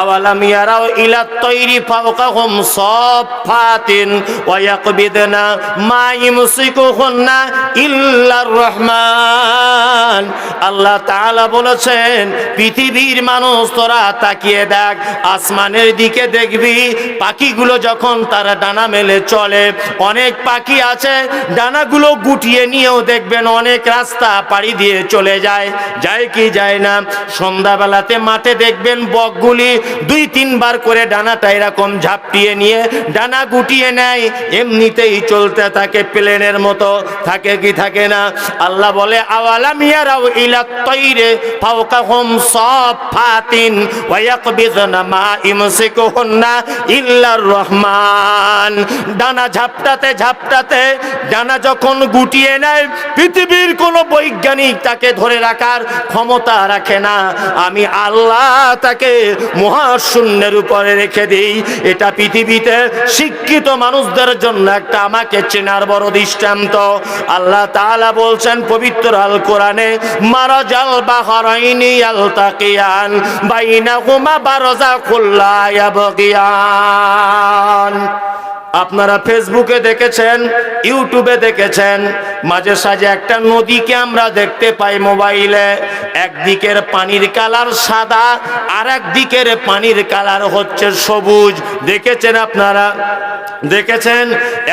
আওয়ালাম ইয়ারাও ইলা তৈরি ফাওকাহুম সাফাতিন ওয়া ইয়াকবিদনা মা ইমসিকুহুন্না ইল্লার রহমান। আল্লাহ তাআলা বলেছেন পৃথিবীর মানুষ তোরা তাকিয়ে দেখ, আসমানের দিকে দেখবি পাখিগুলো যখন তারা ডানা মেলে চলে, অনেক পাখি আছে ডানাগুলো গুটিয়ে নিয়েও দেখবেন অনেক রাস্তা পাড়ি দিয়ে চলে যায়, যায় কি যায় না? সন্ধ্যাবেলাতে মাঠে দেখবেন বকগুলি 2-3 বার করে ডানাটা এরকম ঝাপটিয়ে নিয়ে ডানা গুটিয়ে নেয়, এমনিতেই চলতে থাকে, প্লেনের মতো থাকে কি থাকে না? আল্লাহ বলে আওয়ালাম ইয়ারাও ইলা তাইরে ফাওকাহুম সাফাতিন ওয়া ইয়াকবিযনা মা ইমসিকুহুন্না ইল্লার রহমান। ডানা ঝাপটাতে ঝাপটাতে ডানা যখন গুটিয়ে নেয়, পৃথিবীর কোন বৈজ্ঞানিক তাকে ধরে রাখার ক্ষমতা রাখে না, আমি আল্লাহ তাকে মহাশূন্যের উপরে রেখে দিই। এটা পৃথিবীতে শিক্ষিত মানুষদের জন্য একটা আমাকে চেনার বড় দৃষ্টান্ত। আল্লাহ তাআলা বলছেন পবিত্র আল কোরআনে মারাজাল বাহরাইনি ইয়ালতাকিয়ান বাইনাহুমা বারযাখুল লা ইয়াবগিয়ান। আপনারা ফেসবুকে দেখেছেন, ইউটিউবে দেখেছেন, মাঝে সাঝে একটা নদীকে আমরা দেখতে পাই মোবাইলে, একদিকের পানির কালার সাদা আর একদিকের পানির কালার হচ্ছে সবুজ। দেখেছেন আপনারা? দেখেছেন?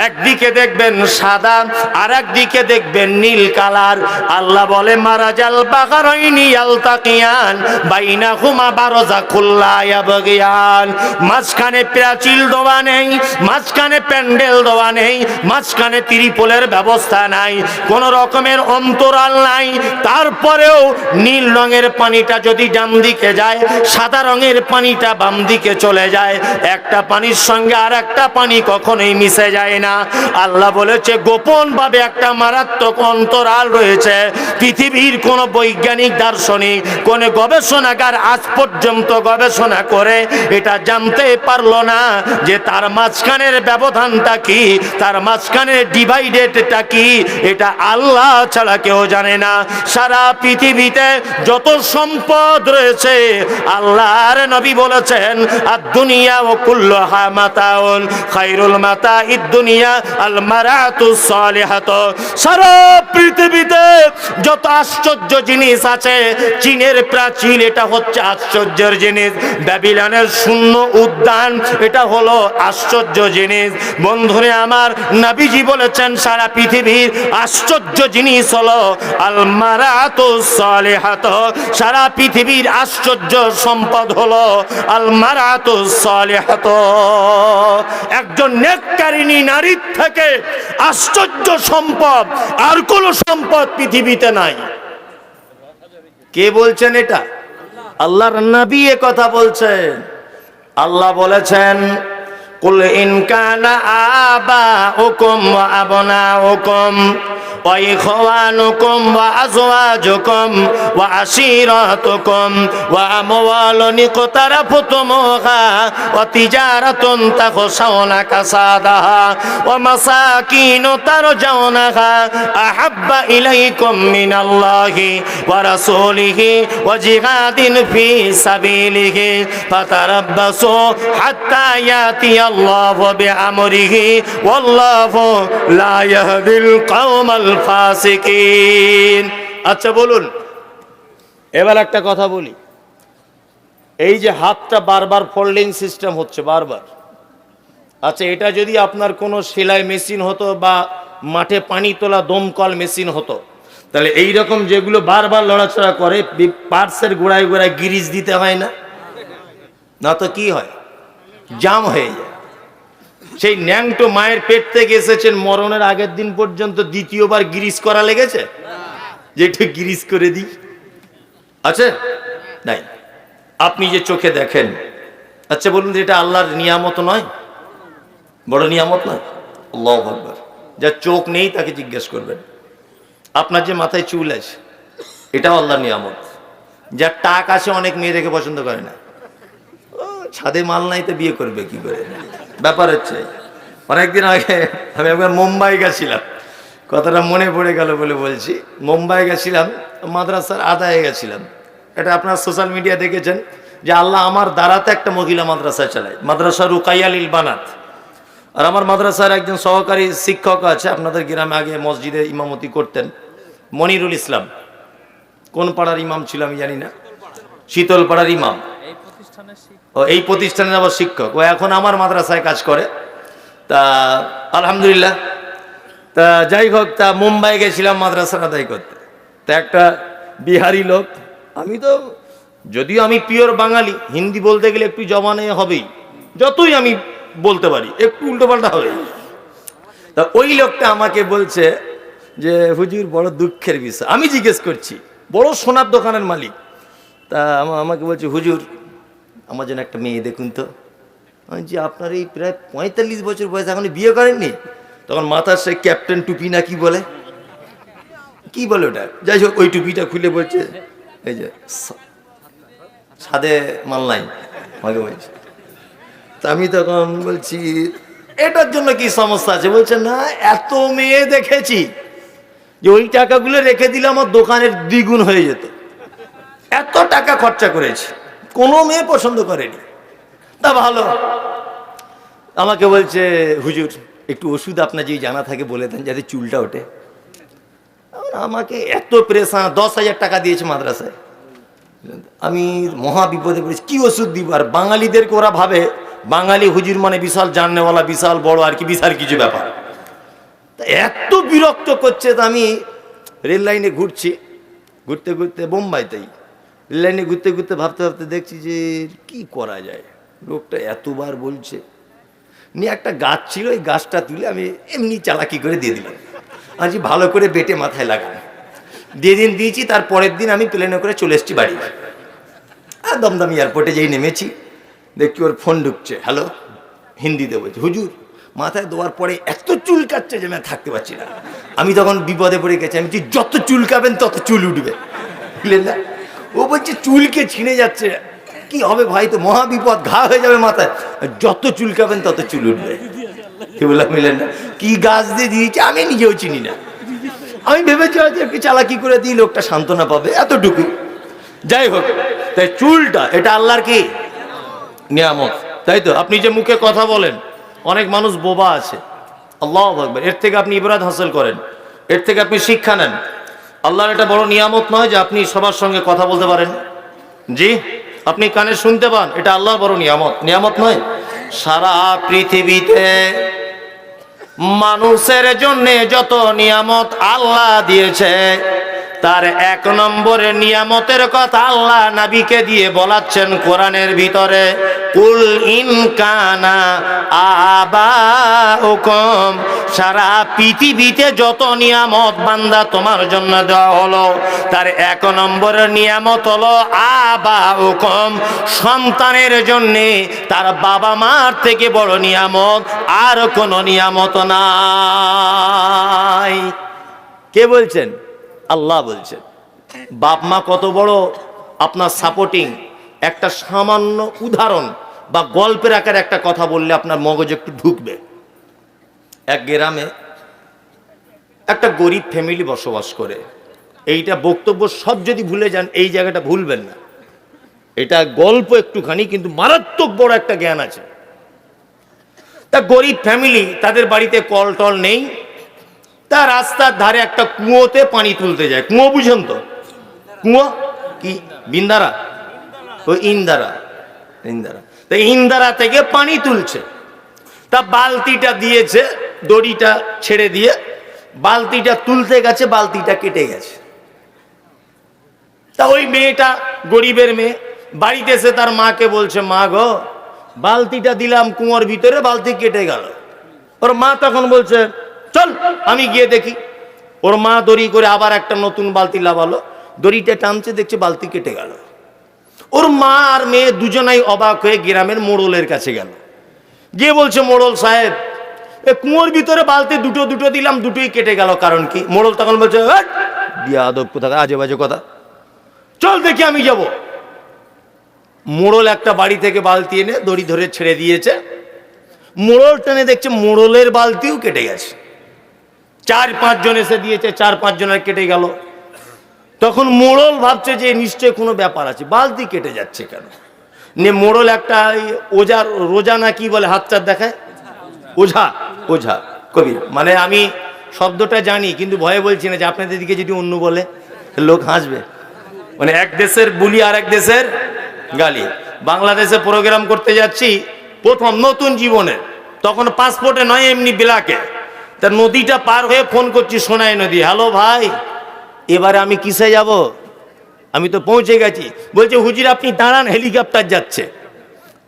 একদিকে দেখবেন সাদা আর একদিকে দেখবেন নীল কালার। আল্লাহ বলে মারাজাল বাহরাইনি ইয়ালতাকিয়ান বাইনাহুমা বারযাখুল লা ইয়াবগিয়ান। মাঝখানে প্রাচীর দেওয়া নেই, মাঝখানে প্যান্ডেল দেওয়া নেই, মাঝখানে ত্রিপলের ব্যবস্থা নাই, কোন রকমের অন্তরাল নাই। তারপরেও নীল রঙের পানিটা যদি ডান দিকে যায়, সাদা রঙের পানিটা বাম দিকে চলে যায়, একটা পানির সঙ্গে আর একটা পানি কখনোই মিশে যায় না। আল্লাহ বলেছে গোপন ভাবে একটা মারাত্মক অন্তরাল রয়েছে। পৃথিবীর কোন বৈজ্ঞানিক দার্শনিক, কোন গবেষণাগার আজ পর্যন্ত গবেষণা করে এটা জানতে পারলো না যে তার মাঝখানের ব্যবধানটা কি, তার মাঝখানের ডিভাইডেডটা কি, এটা আল্লাহ ছাড়া কেউ জানে না। সারা পৃথিবীতে যত সম্পদ রয়েছে, আল্লাহর নবী বলেছেন আদ দুনিয়া ওয়া কুল্লুহা মাতাউন খায়রুল খায়রুল মাতাইদ দুনিয়া আল মারাতুস সালিহাত। সারা পৃথিবীতে যত আশ্চর্য জিনিস আছে, চীনের প্রাচীর এটা হচ্ছে আশ্চর্যের জিনিস, ব্যাবিলনের শূন্য উদ্যান এটা হলো আশ্চর্য জিনিস। বন্ধুরে আমার, নবীজি বলেছেন সারা পৃথিবীর আশ্চর্য জিনিস হলো আল মারাতুস সালিহাত। সারা পৃথিবীর আশ্চর্য সম্পদ হলো আল মারাতুস সালিহাত। একজন নেককারিনী নারীর থেকে আশ্চর্য সম্পদ আর কোন সম্পদ পৃথিবীতে নাই। কে বলছেন এটা? আল্লাহর নবী এ কথা বলছেন। আল্লাহ বলেছেন, কুল ইন কানা আবাউকুম ওয়া আবনাউকুম ওয়া ইখওয়ানুকুম ওয়া আজওয়াজুকুম ওয়া আশীরাতুকুম ওয়া আমওয়ালুন ইকতারাফতুমুহা ওয়া তিজারাতুন তাখশাউনা কাসাদাহা ওয়া মাসাকিন তারজাউনাহা আহাব্বা ইলাইকুম মিনাল্লাহি ওয়া রাসূলিহি ওয়া জিহাদিন ফি সাবিলিহি ফাতারাব্বাসু হাত্তা ইয়াতিয়াল্লাহু বিআমরিহি ওয়াল্লাহু লা ইয়াহদিল কওমাল ফাসিকিন। আচ্ছা বলুন, এবার একটা কথা বলি, এই যে হাতটা বারবার ফোল্ডিং সিস্টেম হচ্ছে বারবার, আচ্ছা এটা যদি আপনার কোনো সেলাই মেশিন হতো বা মাঠে পানি তোলা দমকল মেশিন হতো, তাহলে এই রকম যেগুলো বারবার লড়াচড়া করে পার্টসের গোড়ায় গোড়ায় গিরিজ দিতে হয় না? না তো কি হয়, জাম হয়ে যায়। সেই ন্যাংটো মায়ের পেট থেকে এসেছেন, মরণের আগের দিন পর্যন্ত দ্বিতীয়বার গিরিজ করা লেগেছে যে একটু গিরিজ করে দিই? আছে নাই? আপনি যে চোখে দেখেন, আচ্ছা বলুন এটা আল্লাহর নিয়ামত নয়? বড় নিয়ামত নয়? আল্লাহু আকবার। যার চোখ নেই তাকে জিজ্ঞেস করবেন। আপনার যে মাথায় চুল আছে এটাও আল্লাহর নিয়ামত। যার টাক আছে অনেক মেয়ে দেখে পছন্দ করে না, ছাদে মাল নাই তো বিয়ে করবে কি করে? ব্যাপার হচ্ছে, অনেকদিন আগে আমি একবার মুম্বাই গেছিলাম, কথাটা মনে পড়ে গেল বলে বলছি। মুম্বাই গেছিলাম, মাদ্রাসার আদায়ে গেছিলাম। এটা আপনার সোশ্যাল মিডিয়া দেখেছেন যে আল্লাহ আমার দ্বারাতে একটা মহিলা মাদ্রাসা চালায়, মাদ্রাসা রুকাইয়া লিল বানাত। আর আমার মাদ্রাসার একজন সহকারী শিক্ষক আছে, আপনাদের গ্রামে আগে মসজিদে ইমামতি করতেন, মনিরুল ইসলাম। কোন পাড়ার ইমাম ছিল আমি জানি না, শীতল পাড়ার ইমাম। ও এই প্রতিষ্ঠানের আবার শিক্ষক, ও এখন আমার মাদ্রাসায় কাজ করে। তা আলহামদুলিল্লাহ। তা যাই হোক, তা মুম্বাই গেছিলাম মাদ্রাসার আদায় করতে। তা একটা বিহারি লোক, আমি তো যদিও আমি পিওর বাঙালি, হিন্দি বলতে গেলে একটু জবানে হবেই, যতই আমি বলতে পারি একটু উল্টোপাল্টা হবে। তা ওই লোকটা আমাকে বলছে যে হুজুর বড় দুঃখের বিষয়। আমি জিজ্ঞেস করছি, বড় সোনার দোকানের মালিক। তা আমাকে বলছে হুজুর আমার জন্য একটা মেয়ে দেখুন তো। আমি যে আপনার এই প্রায় 45 বছর বয়স, এখনো বিয়ে করেননি? তখন মাথার সে ক্যাপ্টেন টুপি না কি বলে, কি বলে ওটা, যাই হোক ওই টুপিটা খুলে বলছে এই যে ছাদে মাল নাই আমাকে বলছে। তা আমি তখন বলছি এটার জন্য কি সমস্যা আছে? বলছে না, এত মেয়ে দেখেছি যে ওই টাকাগুলো রেখে দিলে আমার দোকানের দ্বিগুণ হয়ে যেত, এত টাকা খরচা করেছি, কোনো মেয়ে পছন্দ করেনি। তা ভালো, আমাকে বলছে হুজুর একটু ওষুধ আপনার যদি জানা থাকে বলে দেন যাতে চুলটা ওঠে। আমাকে এত প্রেশান, 10,000 টাকা দিয়েছে মাদ্রাসায়। আমি মহা বিপদে পড়েছি, কি ওষুধ দিব? আর বাঙালিদেরকে ওরা ভাবে বাঙালি হুজুর মানে বিশাল জাননেওয়ালা, বিশাল বড় আর কি, বিশাল কিছু ব্যাপার। তা এত বিরক্ত করছে। তা আমি রেল লাইনে ঘুরছি, ঘুরতে ঘুরতে বোম্বাইতেই রেল লাইনে ঘুরতে ঘুরতে ভাবতে ভাবতে দেখছি যে কি করা যায়। লোকটা এতবার বলছে, নিয়ে একটা গাছ ছিল, ওই গাছটা তুলে আমি এমনি চালাকি করে দিয়ে দিলাম। আজ ভালো করে বেটে মাথায় লাগান দিয়ে দিয়েছি। তার পরের দিন আমি প্লেনে করে চলে এসেছি বাড়ি। আর দমদম এয়ারপোর্টে যেই নেমেছি দেখছি ওর ফোন ঢুকছে, হ্যালো, হিন্দিতে বলছে হুজুর মাথায় দেওয়ার পরে এত চুল কাটছে যে আমি থাকতে পারছি না। আমি তখন বিপদে পড়ে গেছি, আমি যত চুল কাবেন তত চুল উঠবে, বুঝলেন না? ও বলছে চুলকে ছিঁড়ে যাচ্ছে, কি হবে ভাই, তো মহা বিপদ, ঘা হয়ে যাবে মাথায়, যত চুল কাবেন তত চুল উঠবে। কি বললাম, মিলেন না? কি গাছ দিয়ে দিয়েছে আমি নিজেও চিনি না। আমি ভেবেছি হয়তো একটু চালাকি করে দিই, লোকটা সান্ত্বনা পাবে, এতটুকু। যাই হোক, তাই চুলটা এটা আল্লাহর কি নিয়ামত, তাই তো? আপনি যে মুখে কথা বলেন, অনেক মানুষ বোবা আছে। আল্লাহু আকবার। এর থেকে আপনি ইবরাত হাসিল করেন, এর থেকে আপনি শিক্ষা নেন। আল্লাহর এটা বড় নিয়ামত নয় যে আপনি সবার সঙ্গে কথা বলতে পারেন? জি, আপনি কানে শুনতে পান, এটা আল্লাহর বড় নিয়ামত, নিয়ামত নয়? সারা পৃথিবীতে মানুষের জন্য যত নিয়ামত আল্লাহ দিয়েছে, তার 1 নম্বরের নিয়ামতের কথা আল্লাহ নবীকে দিয়ে বলাচ্ছেন কোরআনের ভিতরে, কুল ইন কানা আবাউকুম। সারা পৃথিবীতে যত নিয়ামত বান্দা তোমার জন্য দেওয়া হলো, তার 1 নম্বরের নিয়ামত হলো আবাউকুম, সন্তানের জন্য তার বাবা মার থেকে বড় নিয়ামত আর কোনো নিয়ামত নাই। কে বলছেন? আল্লাহ বলছেন। বাপ মা কত বড় আপনার সাপোর্টিং। একটা সামান্য উদাহরণ বা গল্পের আকারে একটা কথা বললে আপনার মগজ একটু ঢুকবে। এক গ্রামে একটা গরিব ফ্যামিলি বসবাস করে। এইটা বক্তব্য সব যদি ভুলে যান, এই জায়গাটা ভুলবেন না। এটা গল্প একটুখানি, কিন্তু মারাত্মক বড় একটা জ্ঞান আছে। তা গরিব ফ্যামিলি, তাদের বাড়িতে কল টল নেই। তা রাস্তার ধারে একটা কুয়োতে পানি তুলতে যায়। কুয়ো বুঝেন তো? কুয়ো কি? বিন্দারা, ওই ইন্দারা, ইন্দারা। তা ইন্দারা থেকে পানি তুলছে। তা বালতিটা দিয়েছে, দড়িটা ছেড়ে দিয়ে বালতিটা তুলতে গেছে, বালতিটা কেটে গেছে। তা ওই মেয়েটা, গরিবের মেয়ে, বাড়িতে এসে তার মাকে বলছে, মা গো, বালতিটা দিলাম কুয়োর ভিতরে, বালতি কেটে গেল। ওর মা তখন বলছে, চল আমি গিয়ে দেখি। ওর মা দড়ি করে আবার একটা নতুন বালতি লাগালো, দড়িটা টানছে, দেখছে বালতি কেটে গেল। ওর মা আর মেয়ে দুজনাই অবাক হয়ে গ্রামের মোড়লের কাছে গেল, গিয়ে বলছে, মোড়ল সাহেব, এ কুয়োর ভিতরে বালতি দুটো দুটো দিলাম, দুটোই কেটে গেল, কারণ কি? মোড়ল তখন বলছে, বিয়াদব কোথা, আজে বাজে কথা, চল দেখি আমি যাব। মোড়ল একটা বাড়ি থেকে বালতি এনে দড়ি ধরে ছেড়ে দিয়েছে। মোড়ল টেনে দেখছে মোড়লের বালতিও কেটে গেছে। 4-5 জন এসে দিয়েছে, 4-5 জনের কেটে গেল। তখন মোড়ল ভাবছে যে নিশ্চয় কোনো ব্যাপার আছে, বালতি কেটে যাচ্ছে কেন? নিয়ে মোড়ল একটা ওজার, রোজা না কি বলে, হাত চার দেখায়, ওঝা, ওঝা কবির, মানে আমি শব্দটা জানি কিন্তু ভয়ে বলছি না যে আপনাদের দিকে যদি অন্য বলে লোক হাসবে। মানে এক দেশের বুলি আর এক দেশের গালি। বাংলাদেশে প্রোগ্রাম করতে যাচ্ছি প্রথম নতুন জীবনে, তখন পাসপোর্টে নয়, এমনি বিলাকে। তা নদীটা পার হয়ে ফোন করছি, সোনাই নদী, হ্যালো ভাই, এবারে আমি কিসে যাব? আমি তো পৌঁছে গেছি। বলছে, হুজুর আপনি দাঁড়ান, হেলিকপ্টার যাচ্ছে।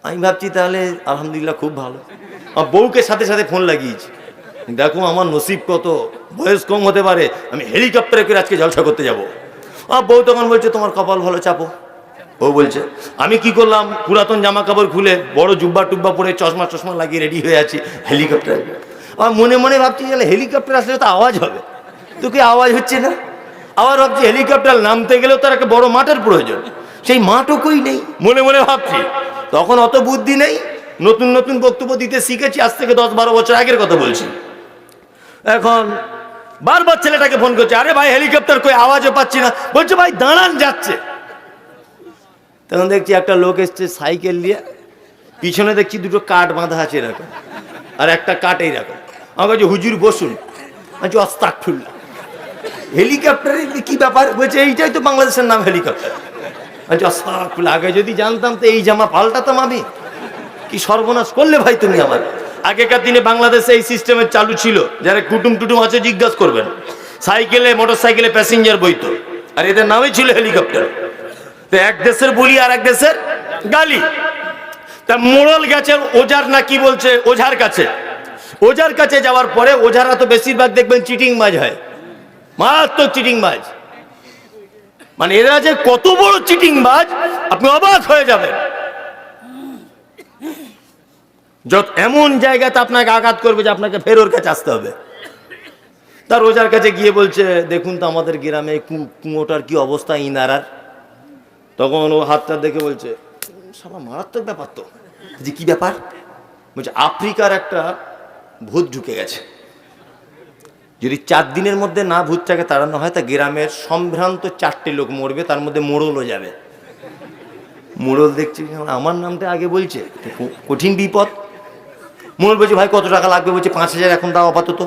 আমি ভাবছি তাহলে আলহামদুলিল্লাহ, খুব ভালো। আমার বউকে সাথে সাথে ফোন লাগিয়েছি, দেখো আমার নসিব কত, বয়স কম হতে পারে, আমি হেলিকপ্টারে করে আজকে জলসা করতে যাব। আমার বউ তখন বলছে, তোমার কপাল ভালো, চাপো। ও বলছে, আমি কি করলাম, পুরাতন জামা কাপড় খুলে বড় জুব্বা টুব্বা পরে চশমা টশমা লাগিয়ে রেডি হয়ে আছি হেলিকপ্টারে। আমার মনে মনে ভাবছি, হেলিকপ্টার আসলে তো আওয়াজ হবে, তো কি আওয়াজ হচ্ছে না। আবার ভাবছি হেলিকপ্টার নামতে গেলেও তার একটা বড় মাঠের প্রয়োজন, সেই মাঠও নেই, মনে মনে ভাবছি। তখন অত বুদ্ধি নেই, নতুন নতুন বক্তব্য দিতে শিখেছি, আজ থেকে 10-12 বছর আগের কথা বলছি। এখন বারবার ছেলেটাকে ফোন করছে, আরে ভাই হেলিকপ্টার কই, আওয়াজও পাচ্ছি না। বলছে, ভাই দাঁড়ান, যাচ্ছে। তখন দেখছি একটা লোক এসছে সাইকেল নিয়ে, পিছনে দেখছি দুটো কাঠ বাঁধা আছে এরকম, আর একটা কাঠ এইরকম। আমার কাছে, হুজুর বসুন। আচ্ছা, আস্তাগফিরুল্লাহ, হেলিকপ্টারে কি ব্যাপার? বলছে, এইটাই তো বাংলাদেশের নাম, হেলিকপ্টার। আচ্ছা, আস্তাগফিরুল্লাহ, আগে যদি জানতাম তো এই জামা পাল্টাতাম আমি। কি সর্বনাশ করলে ভাই তুমি আমার। আগেকার দিনে বাংলাদেশে এই সিস্টেমের চালু ছিল, যারা কুটুম টুটুম আছে জিজ্ঞাসা করবেন, সাইকেলে মোটর সাইকেলে প্যাসেঞ্জার বইতো, আর এদের নামই ছিল হেলিকপ্টার। তো এক দেশের বলি আর এক দেশের গালি। তা মোড়ল গেছে ওঝার না কি বলছে, ওঝার কাছে। ওঝার কাছে যাওয়ার পরে, ওঝারা তো বেশিরভাগ দেখবেন চিটিংবাজ হয়, মারাত্মক চিটিংবাজ। মানে এরা যে কত বড় চিটিংবাজ, আপনি অবাক হয়ে যাবেন। যত এমন জায়গাতে আপনাকে আঘাত করবে যে আপনাকে ফের ওর কাছে আসতে হবে। তার ওঝার কাছে গিয়ে বলছে, দেখুন তো আমাদের গ্রামে কুয়োটার কি অবস্থা, ইনারার। তখন ও হাতটা দেখে বলছে, সারা মারাত্মক ব্যাপার তো। যে কি ব্যাপার? বলছে, আফ্রিকার একটা ভূত ঢুকে গেছে, যদি 4 দিনের মধ্যে না ভূতটাকে তাড়ানো হয়, তা গ্রামের সম্ভ্রান্ত 4টে লোক মরবে, তার মধ্যে মোড়লও যাবে। মোড়ল দেখছি, আমার নামটা আগে বলছে, কঠিন বিপদ। মোড়ল বলছে ভাই কত টাকা লাগবে? বলছে 5,000 এখন দাও আপাতত,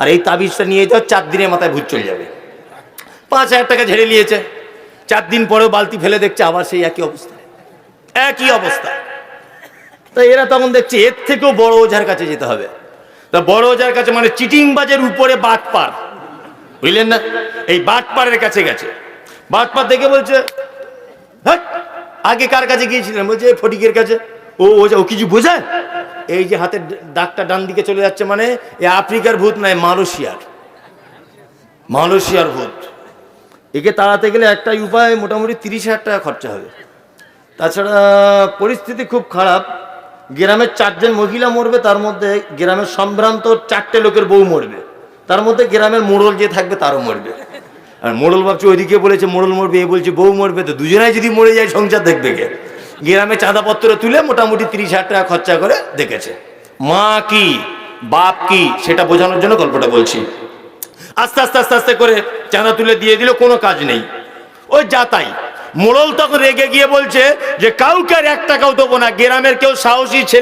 আর এই তাবিজটা নিয়ে যাও, 4 দিনের মাথায় ভূত চলে যাবে। 5,000 টাকা ঝেড়ে নিয়েছে। 4 দিন পরেও বালতি ফেলে দেখছে আবার সেই একই অবস্থা, একই অবস্থা। তা এরা তখন দেখছে এর থেকেও বড় ওঝার কাছে যেতে হবে। তা বড় ওঝার কাছে মানে চিটিংবাজের উপরে বাটপার, বুঝলেন না? এই বাটপারের কাছে গেছে। বাটপার দেখে বলছে হ্যাঁ আগে কার কাছে গিয়েছিলেন? বলছে ফটিকের কাছে। ও ওঝা ও কিছু বোঝায়? এই যে হাতের দাগটা ডান দিকে চলে যাচ্ছে মানে এ আফ্রিকার ভূত নয়, মালয়েশিয়ার ভূত। একে তাড়াতে গেলে একটাই উপায়, মোটামুটি 30,000 টাকা খরচা হবে। তাছাড়া পরিস্থিতি খুব খারাপ, গ্রামের 4 জন মহিলা মরবে, তার মধ্যে গ্রামের সম্ভ্রান্ত 4টে লোকের বউ মরবে, তার মধ্যে গ্রামের মোড়ল যে থাকবে তারও মরবে। আর মোড়ল ভাবছে ওইদিকে বলেছে মোড়ল মরবে, এ বলছে বউ মরবে, তো দুজনাই যদি মরে যায় সংসার দেখবে কে? গ্রামে চাঁদাপত্র তুলে মোটামুটি 30,000 টাকা খরচা করে দেখেছে। মা কি বাপ কি সেটা বোঝানোর জন্য গল্পটা বলছি। আস্তে আস্তে আস্তে আস্তে করে চাঁদা তুলে দিয়ে দিল, কোনো কাজ নেই, ওই যা তাই। মোড়ল তখন রেগে গিয়ে বলছে যে কাউকে আর 1 টাকাও দেবো না। গ্রামের কেউ সাহসী ছেলে